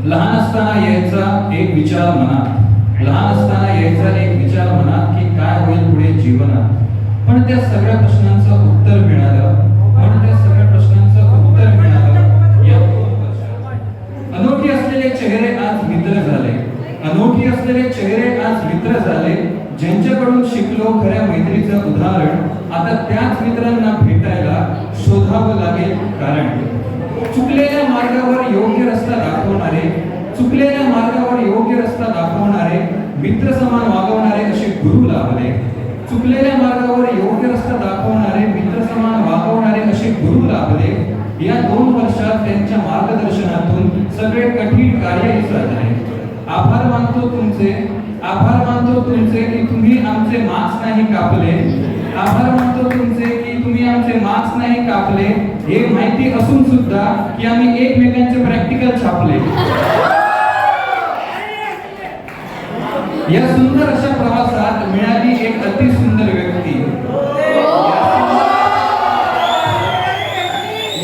लहान असताना यायचा एक विचार मनात, लहान असताना यायचा एक विचार मनात की काय होईल पुढे जीवनात. पण त्या सगळ्या प्रश्नांचं उत्तर मिळालं, पण त्या सगळ्या प्रश्नांचं उत्तर मिळालं या 2 वर्षात. अनोखी असलेले चेहरे आज मित्र झाले, अनोखी असलेले चेहरे आज मित्र झाले. ज्यांच्याकडून शिकलो खऱ्या मैत्रीचं उदाहरण, आता त्याच मित्रांना भेटायला शोधावं लागेल कारण. चुकलेल्या मार्गावर योग्य रस्ता दाखवणारे, चुकलेल्या मार्गावर योग्य रस्ता दाखवणारे, मित्र समान वागवणारे असे गुरु लाभले. चुकलेल्या मार्गावर योग्य रस्ता दाखवणारे, मित्र समान वागवणारे असे गुरु लाभले. या 2 वर्षात त्यांच्या मार्गदर्शनातून सगळे कठीण कार्य झाले. आभार मानतो तुमचे, आभार मानतो तुमचे की तुम्ही आमचे मार्क्स नाही कापले. आभार मानतो तुमचे की तुम्ही आमचे मार्क्स नाही कापले. हे माहिती असून सुद्धा की आम्ही एकमेकांचे प्रॅक्टिकल छापले. या सुंदर अशा प्रवासात मिळाली एक अति सुंदर व्यक्ती.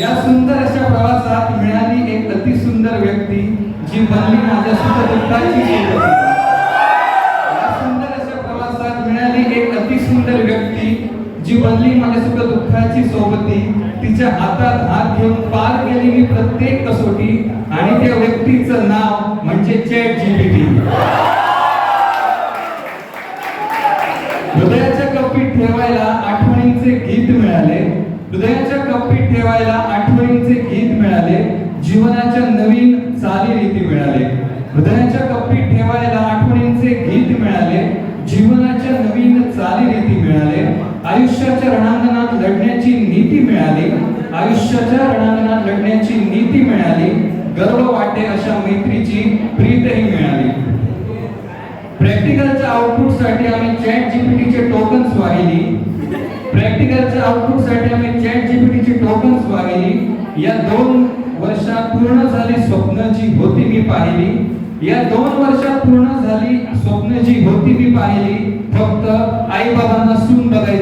या सुंदर अशा प्रवासात मिळाली एक अति सुंदर व्यक्ती जी बनली माझ्या सुख दुःखाची सोबती. या सुंदर अशा प्रवासात मिळाली एक अति सुंदर व्यक्ती जी बनली माझ्या सुख दुःखाची सोबती. तिच्या हातात हात घेऊन पार केली मी प्रत्येक कसोटी आणि त्या व्यक्तीचं नाव म्हणजे ChatGPT. हृदयाच्या कप्पीत ठेवायला आठवणींचे गीत मिळाले, हृदयाच्या कप्पीत ठेवायला आठवणींचे गीत मिळाले. जीवनाच्या नवीन चालीरीती मिळाले, हृदयाच्या कप्पीत ठेवायला आठवणींचे गीत मिळाले. जीवनाच्या नवीन चालीरीती मिळाले. आयुष्याच्या रणांगणात लढण्याची नीती मिळाली, आयुष्याच्या रणांगणात लढण्याची नीती मिळाली. गर्व वाटे अशा मैत्रीची प्रीतही मिळाली. प्रॅक्टिकलच्या आउटपुटसाठी आम्ही ChatGPTचे टोकन्स वाहिली, प्रॅक्टिकलच्या आउटपुटसाठी आम्ही ChatGPTची टोकन्स वाहिली. या 2 वर्षात पूर्ण झाली स्वप्न जी होती मी पाहिली. या 2 वर्षात पूर्ण झाली स्वप्न जी होती मी पाहिली. फक्त आई बाबांना सून बघायची